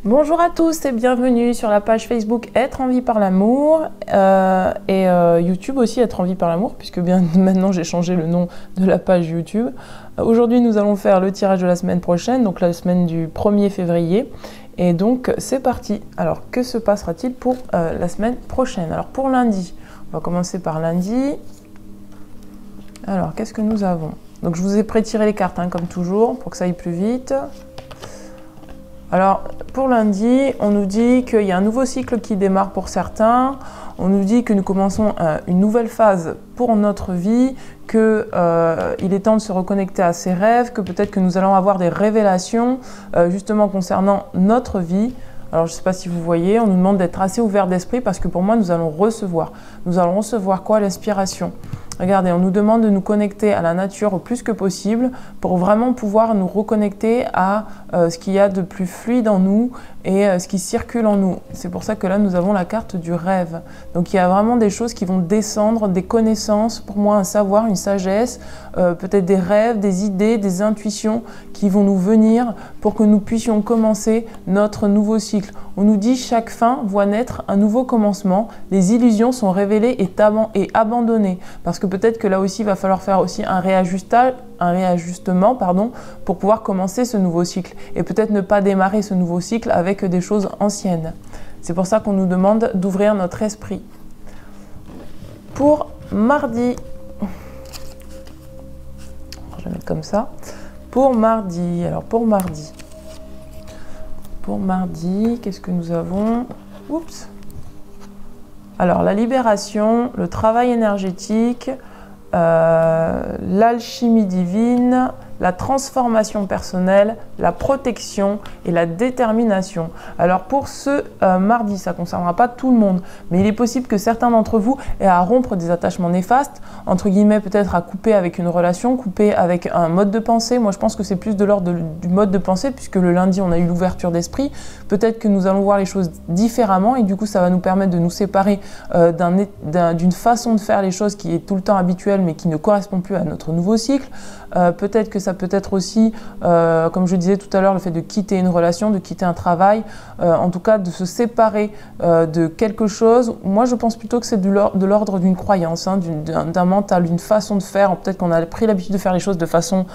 Bonjour à tous et bienvenue sur la page Facebook Être en vie par l'amour et YouTube aussi Être en vie par l'amour puisque bien maintenant j'ai changé le nom de la page YouTube. Aujourd'hui nous allons faire le tirage de la semaine prochaine, donc la semaine du 1er février. Et donc c'est parti. Alors que se passera-t-il pour la semaine prochaine? Alors pour lundi, on va commencer par lundi. Alors qu'est-ce que nous avons? Donc je vous ai pré-tiré les cartes comme toujours pour que ça aille plus vite. Alors, pour lundi, on nous dit qu'il y a un nouveau cycle qui démarre pour certains. On nous dit que nous commençons une nouvelle phase pour notre vie, qu'il est temps de se reconnecter à ses rêves, que peut-être que nous allons avoir des révélations justement concernant notre vie. Alors, je ne sais pas si vous voyez, on nous demande d'être assez ouvert d'esprit parce que pour moi, nous allons recevoir. Nous allons recevoir quoi? L'inspiration. Regardez, on nous demande de nous connecter à la nature au plus que possible pour vraiment pouvoir nous reconnecter à ce qu'il y a de plus fluide en nous et ce qui circule en nous. C'est pour ça que là, nous avons la carte du rêve. Donc, il y a vraiment des choses qui vont descendre, des connaissances, pour moi, un savoir, une sagesse, peut-être des rêves, des idées, des intuitions qui vont nous venir pour que nous puissions commencer notre nouveau cycle. On nous dit chaque fin voit naître un nouveau commencement, les illusions sont révélées et abandonnées. Parce que peut-être que là aussi, il va falloir faire aussi un réajustement pour pouvoir commencer ce nouveau cycle. Et peut-être ne pas démarrer ce nouveau cycle avec des choses anciennes. C'est pour ça qu'on nous demande d'ouvrir notre esprit. Pour mardi, je vais mettre comme ça. Pour mardi, alors pour mardi, qu'est-ce que nous avons? Oups. Alors, la libération, le travail énergétique, l'alchimie divine, la transformation personnelle, la protection et la détermination. Alors pour ce mardi, ça ne concernera pas tout le monde, mais il est possible que certains d'entre vous aient à rompre des attachements néfastes, entre guillemets peut-être à couper avec une relation, couper avec un mode de pensée. Moi je pense que c'est plus de l'ordre du mode de pensée, puisque le lundi on a eu l'ouverture d'esprit. Peut-être que nous allons voir les choses différemment et du coup ça va nous permettre de nous séparer d'une façon de faire les choses qui est tout le temps habituelle mais qui ne correspond plus à notre nouveau cycle. Peut-être que ça peut être aussi, comme je disais tout à l'heure, le fait de quitter une relation, de quitter un travail, en tout cas de se séparer de quelque chose. Moi, je pense plutôt que c'est de l'ordre d'une croyance, d'un mental, d'une façon de faire. Peut-être qu'on a pris l'habitude de faire les choses de façon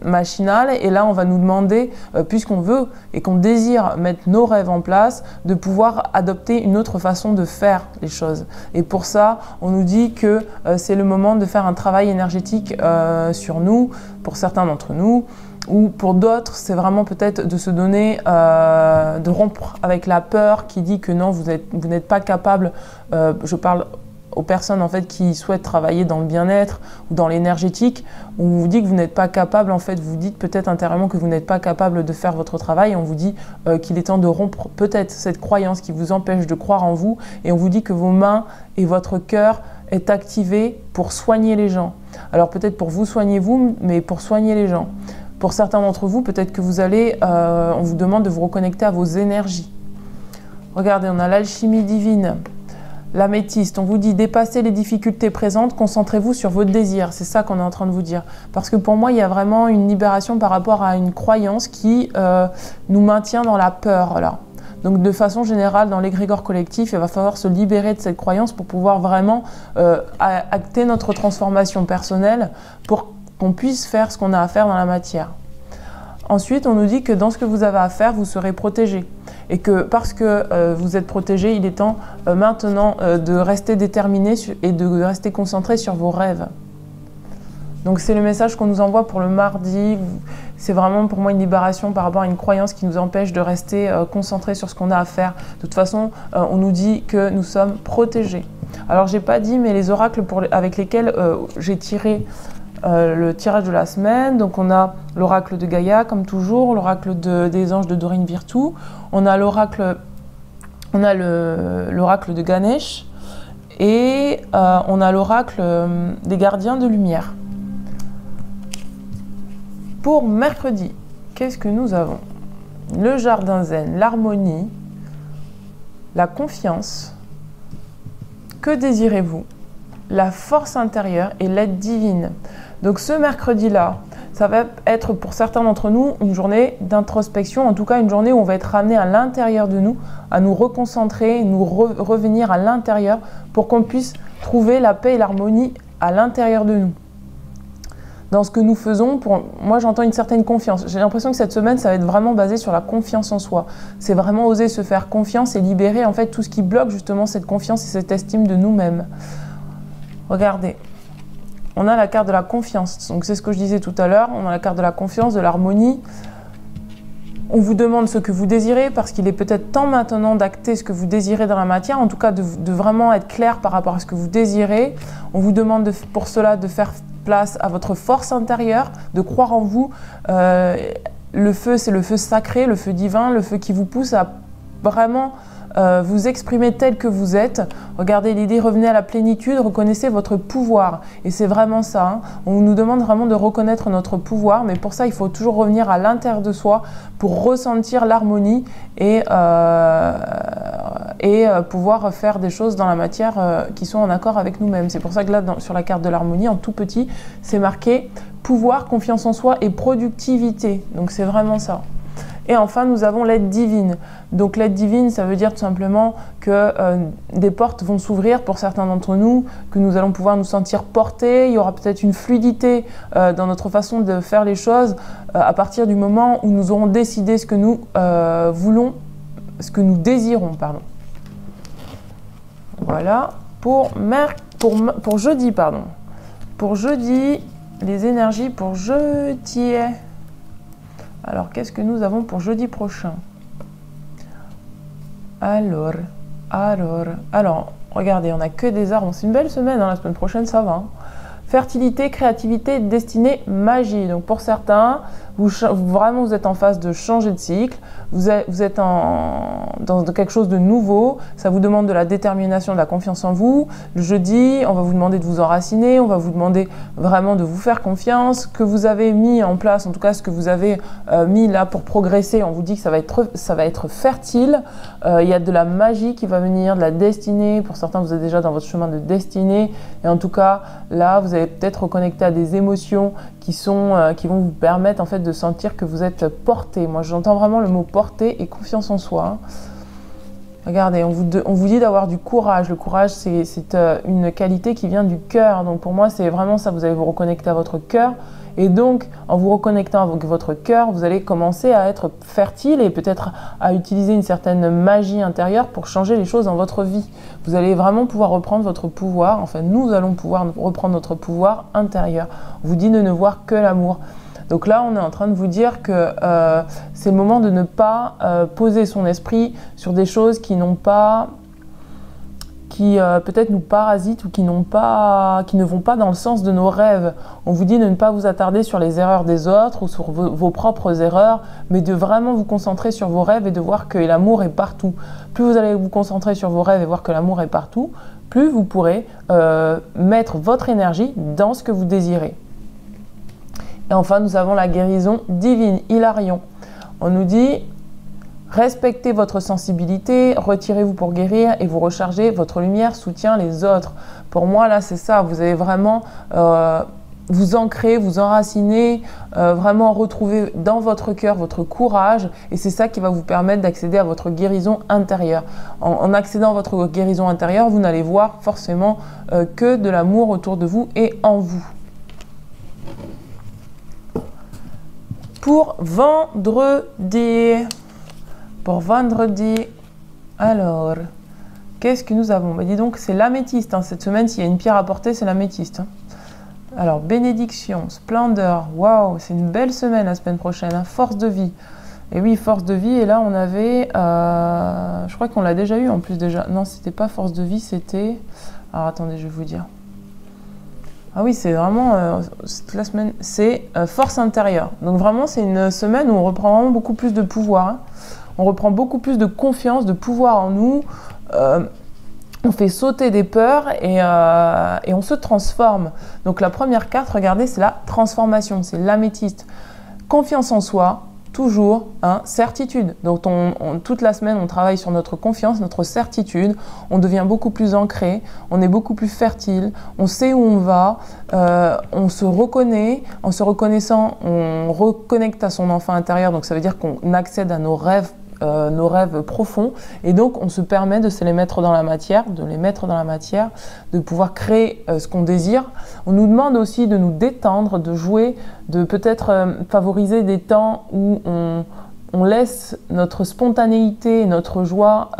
machinale. Et là, on va nous demander, puisqu'on veut et qu'on désire mettre nos rêves en place, de pouvoir adopter une autre façon de faire les choses. Et pour ça, on nous dit que c'est le moment de faire un travail énergétique sur nous, pour certains d'entre nous, ou pour d'autres, c'est vraiment peut-être de se donner, de rompre avec la peur qui dit que non, vous n'êtes pas capable, je parle aux personnes en fait qui souhaitent travailler dans le bien-être ou dans l'énergétique, on vous dit que vous n'êtes pas capable, en fait, vous dites peut-être intérieurement que vous n'êtes pas capable de faire votre travail, et on vous dit qu'il est temps de rompre peut-être cette croyance qui vous empêche de croire en vous, et on vous dit que vos mains et votre cœur est activé pour soigner les gens. Alors peut-être pour vous soigner vous, mais pour soigner les gens. Pour certains d'entre vous, peut-être que vous allez, on vous demande de vous reconnecter à vos énergies. Regardez, on a l'alchimie divine, l'améthyste, on vous dit dépassez les difficultés présentes, concentrez-vous sur vos désirs. C'est ça qu'on est en train de vous dire. Parce que pour moi, il y a vraiment une libération par rapport à une croyance qui nous maintient dans la peur, là. Donc de façon générale, dans l'égrégore collectif, il va falloir se libérer de cette croyance pour pouvoir vraiment acter notre transformation personnelle pour qu'on puisse faire ce qu'on a à faire dans la matière. Ensuite, on nous dit que dans ce que vous avez à faire, vous serez protégé. Et que parce que vous êtes protégé, il est temps maintenant de rester déterminé et de rester concentré sur vos rêves. Donc c'est le message qu'on nous envoie pour le mardi. C'est vraiment pour moi une libération par rapport à une croyance qui nous empêche de rester concentrés sur ce qu'on a à faire. De toute façon, on nous dit que nous sommes protégés. Alors j'ai pas dit, mais les oracles avec lesquels j'ai tiré le tirage de la semaine, donc on a l'oracle de Gaïa comme toujours, l'oracle des anges de Dorine Virtue, on a l'oracle de Ganesh et on a l'oracle des gardiens de lumière. Pour mercredi, qu'est-ce que nous avons? Le jardin zen, l'harmonie, la confiance. Que désirez-vous? La force intérieure et l'aide divine. Donc ce mercredi-là, ça va être pour certains d'entre nous une journée d'introspection, en tout cas une journée où on va être ramené à l'intérieur de nous, à nous reconcentrer, nous revenir à l'intérieur pour qu'on puisse trouver la paix et l'harmonie à l'intérieur de nous. Dans ce que nous faisons, moi j'entends une certaine confiance. J'ai l'impression que cette semaine, ça va être vraiment basé sur la confiance en soi. C'est vraiment oser se faire confiance et libérer en fait tout ce qui bloque justement cette confiance et cette estime de nous-mêmes. Regardez, on a la carte de la confiance. Donc c'est ce que je disais tout à l'heure, on a la carte de la confiance, de l'harmonie. On vous demande ce que vous désirez parce qu'il est peut-être temps maintenant d'acter ce que vous désirez dans la matière, en tout cas de vraiment être clair par rapport à ce que vous désirez. On vous demande pour cela de faire place à votre force intérieure, de croire en vous. Le feu, c'est le feu sacré, le feu divin, le feu qui vous pousse à vraiment vous exprimer tel que vous êtes. Regardez l'idée, revenez à la plénitude, reconnaissez votre pouvoir. Et c'est vraiment ça. Hein. On nous demande vraiment de reconnaître notre pouvoir, mais pour ça, il faut toujours revenir à l'intérieur de soi pour ressentir l'harmonie et pouvoir faire des choses dans la matière qui sont en accord avec nous-mêmes. C'est pour ça que là, sur la carte de l'harmonie, en tout petit, c'est marqué pouvoir, confiance en soi et productivité. Donc c'est vraiment ça. Et enfin, nous avons l'aide divine. Donc l'aide divine, ça veut dire tout simplement que des portes vont s'ouvrir pour certains d'entre nous, que nous allons pouvoir nous sentir portés. Il y aura peut-être une fluidité dans notre façon de faire les choses à partir du moment où nous aurons décidé ce que nous voulons, ce que nous désirons, pardon. Voilà, pour jeudi, pardon. Pour jeudi, les énergies pour jeudi. Alors, qu'est-ce que nous avons pour jeudi prochain? Alors, regardez, on n'a que des arbres. C'est une belle semaine, hein, la semaine prochaine, ça va. Hein. Fertilité, créativité, destinée, magie. Donc pour certains, vous êtes en phase de changer de cycle, vous êtes dans quelque chose de nouveau, ça vous demande de la détermination, de la confiance en vous. Le jeudi, on va vous demander de vous enraciner, on va vous demander vraiment de vous faire confiance, que vous avez mis en place, en tout cas ce que vous avez mis là pour progresser, on vous dit que ça va être fertile. Il y a de la magie qui va venir, de la destinée. Pour certains, vous êtes déjà dans votre chemin de destinée. Et en tout cas, là, vous allez peut-être reconnecter à des émotions qui vont vous permettre en fait de sentir que vous êtes porté. Moi, j'entends vraiment le mot porté et confiance en soi. Regardez, on vous dit d'avoir du courage. Le courage, c'est une qualité qui vient du cœur. Donc pour moi, c'est vraiment ça. Vous allez vous reconnecter à votre cœur. Et donc, en vous reconnectant avec votre cœur, vous allez commencer à être fertile et peut-être à utiliser une certaine magie intérieure pour changer les choses dans votre vie. Vous allez vraiment pouvoir reprendre votre pouvoir. Enfin, nous allons pouvoir reprendre notre pouvoir intérieur. On vous dit de ne voir que l'amour. Donc là, on est en train de vous dire que c'est le moment de ne pas poser son esprit sur des choses qui n'ont pas... qui peut-être nous parasitent ou qui ne vont pas dans le sens de nos rêves. On vous dit de ne pas vous attarder sur les erreurs des autres ou sur vos propres erreurs, mais de vraiment vous concentrer sur vos rêves et de voir que l'amour est partout. Plus vous allez vous concentrer sur vos rêves et voir que l'amour est partout, plus vous pourrez mettre votre énergie dans ce que vous désirez. Et enfin, nous avons la guérison divine, Hilarion. On nous dit... respectez votre sensibilité, retirez-vous pour guérir et vous rechargez, votre lumière soutient les autres. Pour moi, là, c'est ça, vous allez vraiment vous ancrer, vous enraciner, vraiment retrouver dans votre cœur votre courage et c'est ça qui va vous permettre d'accéder à votre guérison intérieure. En accédant à votre guérison intérieure, vous n'allez voir forcément que de l'amour autour de vous et en vous. Pour vendredi... alors, qu'est-ce que nous avons? Dis donc, c'est l'améthyste. Hein. Cette semaine, s'il y a une pierre à porter, c'est l'améthyste. Hein. Alors, bénédiction, splendeur, waouh, c'est une belle semaine la semaine prochaine. Hein. Force de vie. Et oui, force de vie. Et là, on avait, je crois qu'on l'a déjà eu en plus déjà. Non, c'était pas force de vie, c'était... Alors, attendez, je vais vous dire. Ah oui, c'est vraiment, toute la semaine, c'est force intérieure. Donc vraiment, c'est une semaine où on reprend vraiment beaucoup plus de pouvoir. Hein. On reprend beaucoup plus de confiance, de pouvoir en nous. On fait sauter des peurs et on se transforme. Donc la première carte, regardez, c'est la transformation, c'est l'améthyste. Confiance en soi, toujours, hein, certitude. Donc toute la semaine, on travaille sur notre confiance, notre certitude. On devient beaucoup plus ancré, on est beaucoup plus fertile, on sait où on va, on se reconnaît. En se reconnaissant, on reconnecte à son enfant intérieur. Donc ça veut dire qu'on accède à nos rêves profonds, et donc on se permet de se les mettre dans la matière, de pouvoir créer ce qu'on désire. On nous demande aussi de nous détendre, de jouer, de peut-être favoriser des temps où on laisse notre spontanéité et notre joie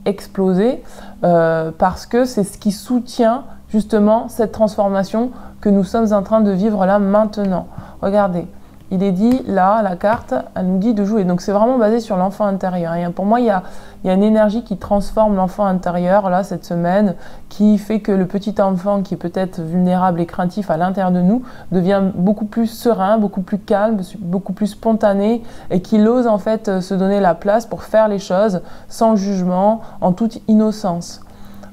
exploser, parce que c'est ce qui soutient justement cette transformation que nous sommes en train de vivre là maintenant. Regardez. Il est dit, là, la carte, elle nous dit de jouer. Donc, c'est vraiment basé sur l'enfant intérieur. Et pour moi, il y a une énergie qui transforme l'enfant intérieur, là, cette semaine, qui fait que le petit enfant, qui est peut-être vulnérable et craintif à l'intérieur de nous, devient beaucoup plus serein, beaucoup plus calme, beaucoup plus spontané, et qu'il ose, en fait, se donner la place pour faire les choses sans jugement, en toute innocence.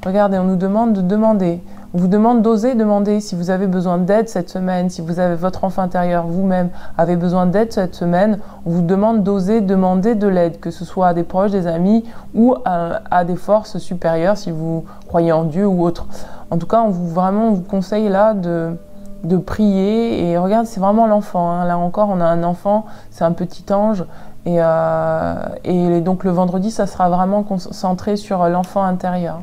Regardez, on nous demande de demander. On vous demande d'oser demander si vous avez besoin d'aide cette semaine, si vous avez votre enfant intérieur vous-même avez besoin d'aide cette semaine. On vous demande d'oser demander de l'aide, que ce soit à des proches, des amis ou à des forces supérieures si vous croyez en Dieu ou autre. En tout cas, on vous conseille là de prier. Et regarde, c'est vraiment l'enfant. Hein. Là encore, on a un enfant, c'est un petit ange. Et donc le vendredi, ça sera vraiment concentré sur l'enfant intérieur.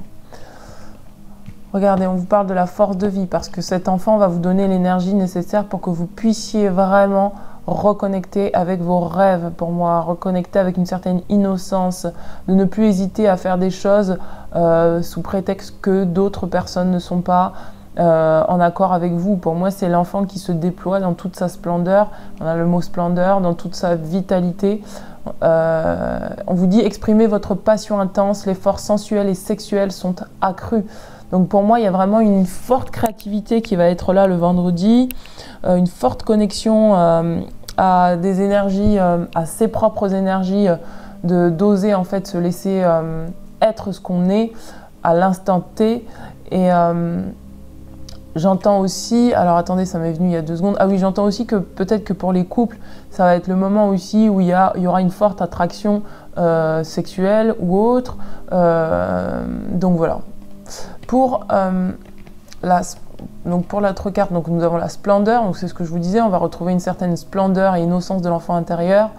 Regardez, on vous parle de la force de vie parce que cet enfant va vous donner l'énergie nécessaire pour que vous puissiez vraiment reconnecter avec vos rêves, pour moi, reconnecter avec une certaine innocence, de ne plus hésiter à faire des choses sous prétexte que d'autres personnes ne sont pas en accord avec vous. Pour moi, c'est l'enfant qui se déploie dans toute sa splendeur, on a le mot splendeur, dans toute sa vitalité. On vous dit exprimez votre passion intense, les forces sensuelles et sexuelles sont accrues. Donc pour moi, il y a vraiment une forte créativité qui va être là le vendredi, une forte connexion à des énergies, à ses propres énergies, d'oser en fait se laisser être ce qu'on est à l'instant T. Et j'entends aussi, alors attendez, ça m'est venu il y a 2 secondes, ah oui, j'entends aussi que peut-être que pour les couples, ça va être le moment aussi où il y aura une forte attraction sexuelle ou autre. Donc voilà. Pour l'autre carte, donc nous avons la splendeur, donc c'est ce que je vous disais, on va retrouver une certaine splendeur et innocence de l'enfant intérieur.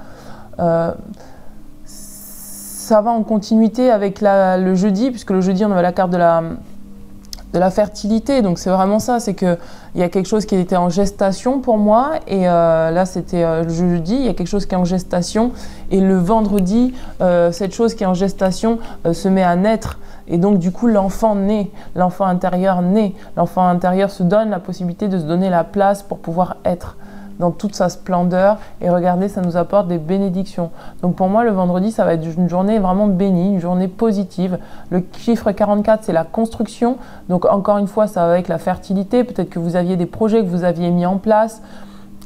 Ça va en continuité avec le jeudi, puisque le jeudi on avait la carte de la fertilité, donc c'est vraiment ça, c'est qu'il y a quelque chose qui était en gestation pour moi, et là c'était le jeudi, il y a quelque chose qui est en gestation, et le vendredi, cette chose qui est en gestation se met à naître. Et donc du coup l'enfant naît, l'enfant intérieur naît, l'enfant intérieur se donne la possibilité de se donner la place pour pouvoir être dans toute sa splendeur, et regardez, ça nous apporte des bénédictions. Donc pour moi le vendredi ça va être une journée vraiment bénie, une journée positive. Le chiffre 44 c'est la construction, donc encore une fois ça va avec la fertilité, peut-être que vous aviez des projets que vous aviez mis en place,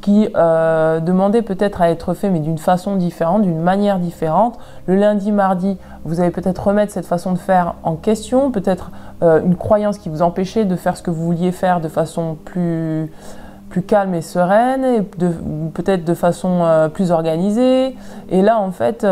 qui demandaient peut-être à être faits mais d'une façon différente, d'une manière différente. Le lundi, mardi, vous allez peut-être remettre cette façon de faire en question, peut-être une croyance qui vous empêchait de faire ce que vous vouliez faire de façon plus calme et sereine, et peut-être de façon plus organisée. Et là, en fait,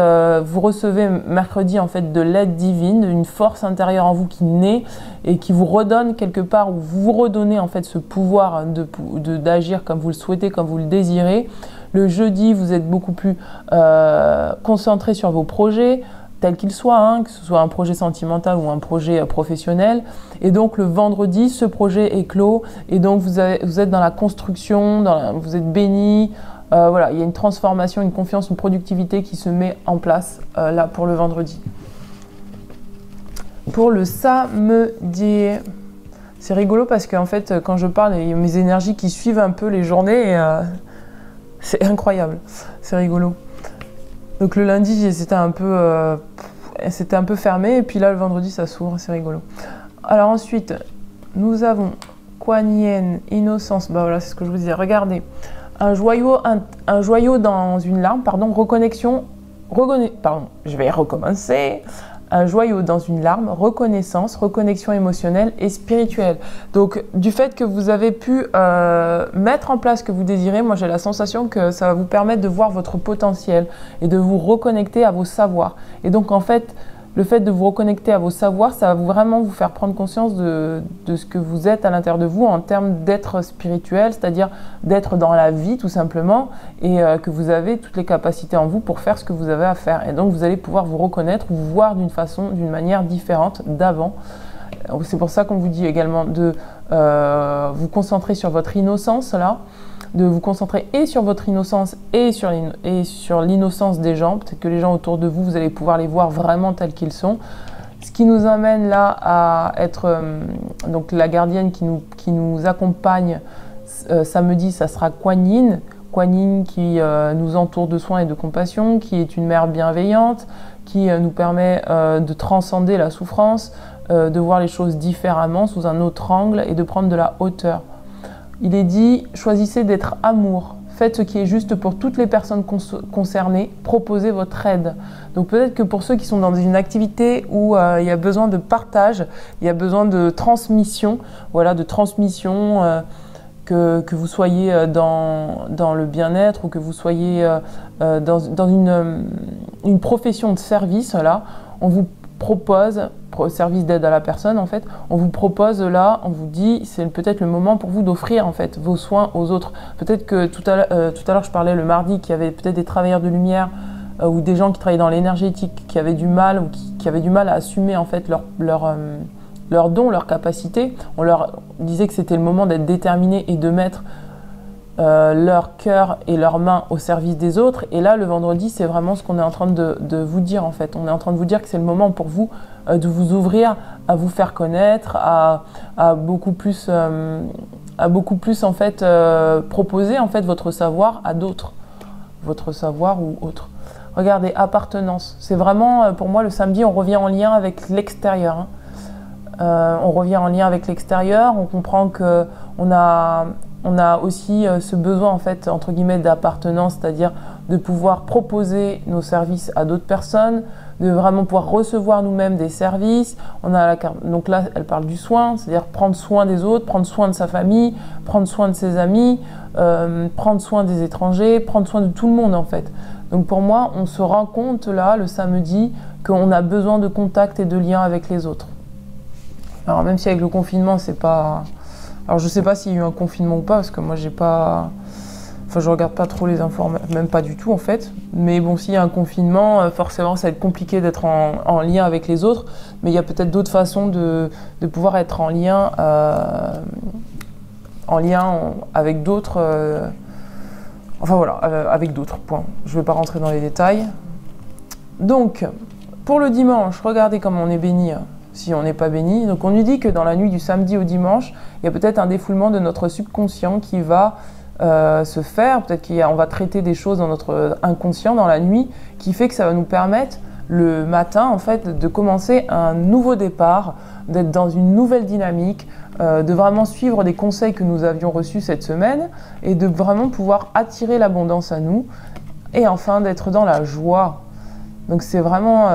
vous recevez mercredi en fait de l'aide divine, une force intérieure en vous qui naît et qui vous redonne quelque part, ou vous redonnez en fait ce pouvoir d'agir comme vous le souhaitez, comme vous le désirez. Le jeudi, vous êtes beaucoup plus concentré sur vos projets, quel qu'il soit, hein, que ce soit un projet sentimental ou un projet professionnel. Et donc le vendredi, ce projet est clos, et donc vous êtes dans la construction, vous êtes béni. Voilà, il y a une transformation, une confiance, une productivité qui se met en place là pour le vendredi. Pour le samedi, c'est rigolo parce qu'en fait, quand je parle, il y a mes énergies qui suivent un peu les journées, et c'est incroyable, c'est rigolo. Donc le lundi, c'était un peu fermé, et puis là, le vendredi, ça s'ouvre, c'est rigolo. Alors ensuite, nous avons Kuan Yin, innocence, bah voilà, c'est ce que je vous disais. Regardez, un joyau dans une larme, pardon, reconnexion, pardon, je vais recommencer. un joyau dans une larme, reconnaissance, reconnexion émotionnelle et spirituelle. Donc, du fait que vous avez pu mettre en place ce que vous désirez, moi j'ai la sensation que ça va vous permettre de voir votre potentiel et de vous reconnecter à vos savoirs. Et donc, en fait, le fait de vous reconnecter à vos savoirs, ça va vraiment vous faire prendre conscience de ce que vous êtes à l'intérieur de vous en termes d'être spirituel, c'est-à-dire d'être dans la vie tout simplement, et que vous avez toutes les capacités en vous pour faire ce que vous avez à faire. Et donc vous allez pouvoir vous reconnaître, vous voir d'une manière différente d'avant. C'est pour ça qu'on vous dit également de vous concentrer sur votre innocence là, de vous concentrer et sur votre innocence et sur l'innocence des gens. Peut-être que les gens autour de vous, vous allez pouvoir les voir vraiment tels qu'ils sont. Ce qui nous amène là à être donc la gardienne qui nous accompagne samedi, ça sera Kuan Yin. Kuan Yin qui nous entoure de soins et de compassion, qui est une mère bienveillante, qui nous permet de transcender la souffrance, de voir les choses différemment, sous un autre angle et de prendre de la hauteur. Il est dit, choisissez d'être amour, faites ce qui est juste pour toutes les personnes concernées, proposez votre aide. Donc peut-être que pour ceux qui sont dans une activité où il y a besoin de partage, il y a besoin de transmission, voilà, que vous soyez dans le bien-être ou que vous soyez dans une profession de service, là, on vous propose, service d'aide à la personne en fait, on vous propose là, on vous dit, c'est peut-être le moment pour vous d'offrir en fait vos soins aux autres. Peut-être que tout à l'heure je parlais le mardi qu'il y avait peut-être des travailleurs de lumière ou des gens qui travaillaient dans l'énergétique qui avaient du mal ou qui avaient du mal à assumer en fait leurs dons, leurs capacités. On leur disait que c'était le moment d'être déterminé et de mettre leur cœur et leurs mains au service des autres. Et là, le vendredi, c'est vraiment ce qu'on est en train de vous dire en fait. On est en train de vous dire que c'est le moment pour vous de vous ouvrir, à vous faire connaître, à beaucoup plus en fait proposer en fait votre savoir à d'autres, votre savoir ou autre. Regardez, appartenance. C'est vraiment pour moi le samedi, on revient en lien avec l'extérieur. Hein. On revient en lien avec l'extérieur. On comprend que on a aussi ce besoin en fait entre guillemets d'appartenance, c'est-à-dire de pouvoir proposer nos services à d'autres personnes, de vraiment pouvoir recevoir nous-mêmes des services. On a la carte, donc là elle parle du soin, c'est-à-dire prendre soin des autres, prendre soin de sa famille, prendre soin de ses amis, prendre soin des étrangers, prendre soin de tout le monde en fait. Donc pour moi on se rend compte là le samedi qu'on a besoin de contact et de lien avec les autres. Alors même si avec le confinement c'est pas... Alors je sais pas s'il y a eu un confinement ou pas, parce que moi j'ai pas... Enfin je regarde pas trop les informations, même pas du tout en fait. Mais bon, s'il y a un confinement, forcément ça va être compliqué d'être en lien avec les autres. Mais il y a peut-être d'autres façons de pouvoir être en lien avec d'autres... Enfin voilà, avec d'autres, point. Je vais pas rentrer dans les détails. Donc, pour le dimanche, regardez comme on est béni. Si on n'est pas béni. Donc on nous dit que dans la nuit du samedi au dimanche, il y a peut-être un défoulement de notre subconscient qui va se faire. Peut-être qu'on va traiter des choses dans notre inconscient dans la nuit, qui fait que ça va nous permettre le matin en fait de commencer un nouveau départ, d'être dans une nouvelle dynamique, de vraiment suivre des conseils que nous avions reçus cette semaine et de vraiment pouvoir attirer l'abondance à nous et enfin d'être dans la joie. Donc c'est vraiment,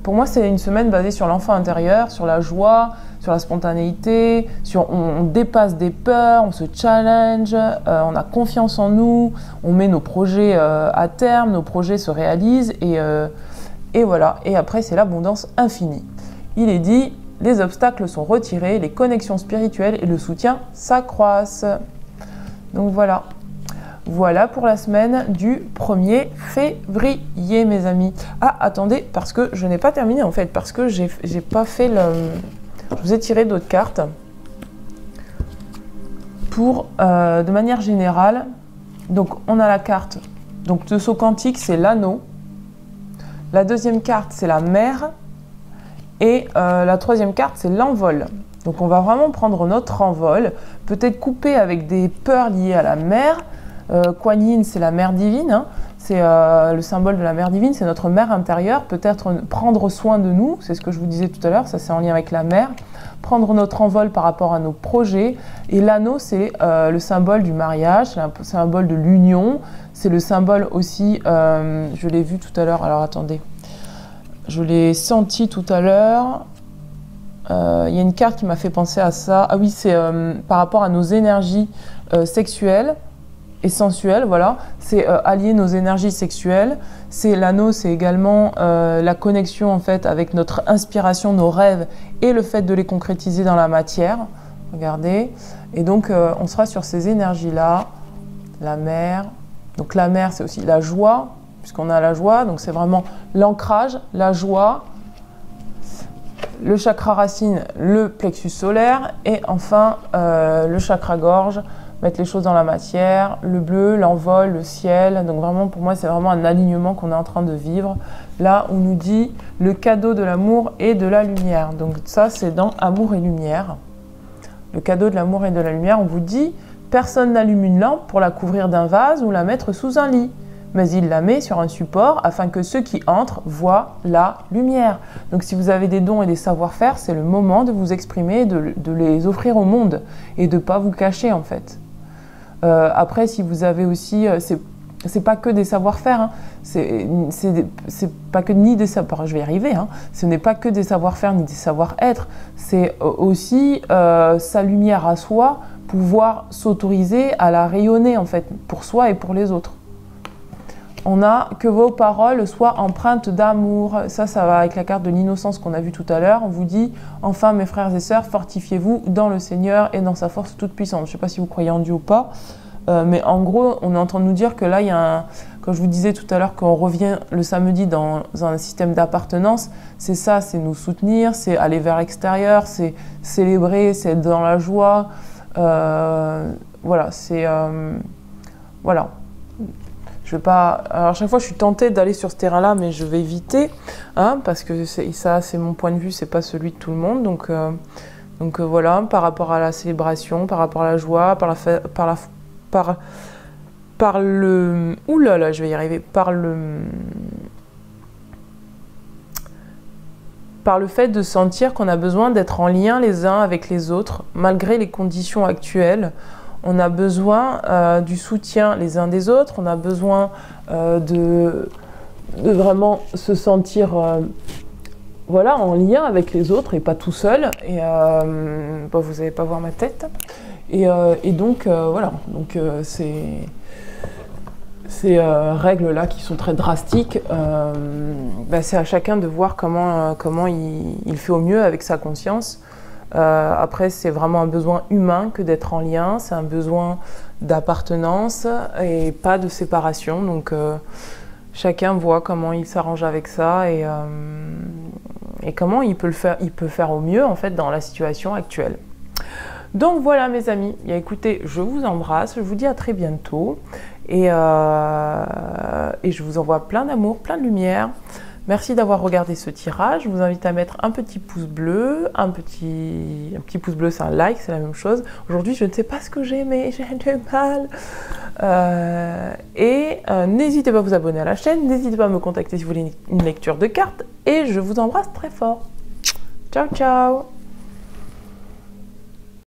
pour moi c'est une semaine basée sur l'enfant intérieur, sur la joie, sur la spontanéité, on dépasse des peurs, on se challenge, on a confiance en nous, on met nos projets à terme, nos projets se réalisent et voilà. Et après c'est l'abondance infinie. Il est dit, les obstacles sont retirés, les connexions spirituelles et le soutien s'accroissent. Donc voilà. Voilà pour la semaine du 1er février, mes amis. Ah, attendez, parce que je n'ai pas terminé en fait, parce que j'ai pas fait le... Je vous ai tiré d'autres cartes. Pour, de manière générale, donc on a la carte donc, de saut quantique, c'est l'anneau. La deuxième carte, c'est la mer. Et la troisième carte, c'est l'envol. Donc on va vraiment prendre notre envol, peut-être couper avec des peurs liées à la mer. Kuan Yin, c'est la mère divine, hein. C'est le symbole de la mère divine, c'est notre mère intérieure, peut-être prendre soin de nous, c'est ce que je vous disais tout à l'heure, ça c'est en lien avec la mer, prendre notre envol par rapport à nos projets, et l'anneau c'est le symbole du mariage, c'est un symbole de l'union, c'est le symbole aussi, je l'ai vu tout à l'heure, alors attendez, je l'ai senti tout à l'heure. Il y a une carte qui m'a fait penser à ça. Ah oui, c'est par rapport à nos énergies sexuelles et sensuelles, voilà. C'est allier nos énergies sexuelles. C'est l'anneau, c'est également la connexion en fait avec notre inspiration, nos rêves et le fait de les concrétiser dans la matière. Regardez. Et donc, on sera sur ces énergies-là. La mer. Donc la mer, c'est aussi la joie, puisqu'on a la joie. Donc c'est vraiment l'ancrage, la joie. Le chakra racine, le plexus solaire. Et enfin, le chakra gorge, mettre les choses dans la matière. Le bleu, l'envol, le ciel. Donc vraiment, pour moi, c'est vraiment un alignement qu'on est en train de vivre. Là, on nous dit le cadeau de l'amour et de la lumière. Donc ça, c'est dans Amour et Lumière. Le cadeau de l'amour et de la lumière, on vous dit « Personne n'allume une lampe pour la couvrir d'un vase ou la mettre sous un lit, mais il la met sur un support afin que ceux qui entrent voient la lumière. » Donc si vous avez des dons et des savoir-faire, c'est le moment de vous exprimer, de les offrir au monde et de ne pas vous cacher en fait. Après, si vous avez aussi... c'est pas que des savoir-faire, hein. C'est pas que ni des savoir, je vais y arriver, hein. Ce n'est pas que des savoir-faire ni des savoir-être, c'est aussi sa lumière à soi, pouvoir s'autoriser à la rayonner en fait, pour soi et pour les autres. On a que vos paroles soient empreintes d'amour. Ça va avec la carte de l'innocence qu'on a vue tout à l'heure. On vous dit, enfin mes frères et sœurs, fortifiez-vous dans le Seigneur et dans sa force toute puissante. Je ne sais pas si vous croyez en Dieu ou pas, mais en gros, on est en train de nous dire que là, il y a un... Comme je vous disais tout à l'heure, qu'on revient le samedi dans un système d'appartenance, c'est ça, c'est nous soutenir, c'est aller vers l'extérieur, c'est célébrer, c'est être dans la joie. Voilà, c'est... voilà. Je vais pas... Alors, à chaque fois, je suis tentée d'aller sur ce terrain-là, mais je vais éviter, hein, parce que ça, c'est mon point de vue, c'est pas celui de tout le monde. Donc voilà, par rapport à la célébration, par rapport à la joie, par le... Ouh là là, je vais y arriver. Par le fait de sentir qu'on a besoin d'être en lien les uns avec les autres, malgré les conditions actuelles. On a besoin du soutien les uns des autres, on a besoin de vraiment se sentir voilà, en lien avec les autres et pas tout seul. Et bon, vous n'allez pas voir ma tête. Et donc, voilà, donc ces règles-là qui sont très drastiques, bah, c'est à chacun de voir comment il fait au mieux avec sa conscience. Après, c'est vraiment un besoin humain que d'être en lien, c'est un besoin d'appartenance et pas de séparation. Donc, chacun voit comment il s'arrange avec ça et comment il peut faire au mieux en fait dans la situation actuelle. Donc voilà mes amis, et écoutez, je vous embrasse, je vous dis à très bientôt et je vous envoie plein d'amour, plein de lumière. Merci d'avoir regardé ce tirage. Je vous invite à mettre un petit pouce bleu, un petit pouce bleu, c'est un like, c'est la même chose. Aujourd'hui, je ne sais pas ce que j'ai, mais j'ai du mal. N'hésitez pas à vous abonner à la chaîne, n'hésitez pas à me contacter si vous voulez une lecture de cartes. Et je vous embrasse très fort. Ciao, ciao!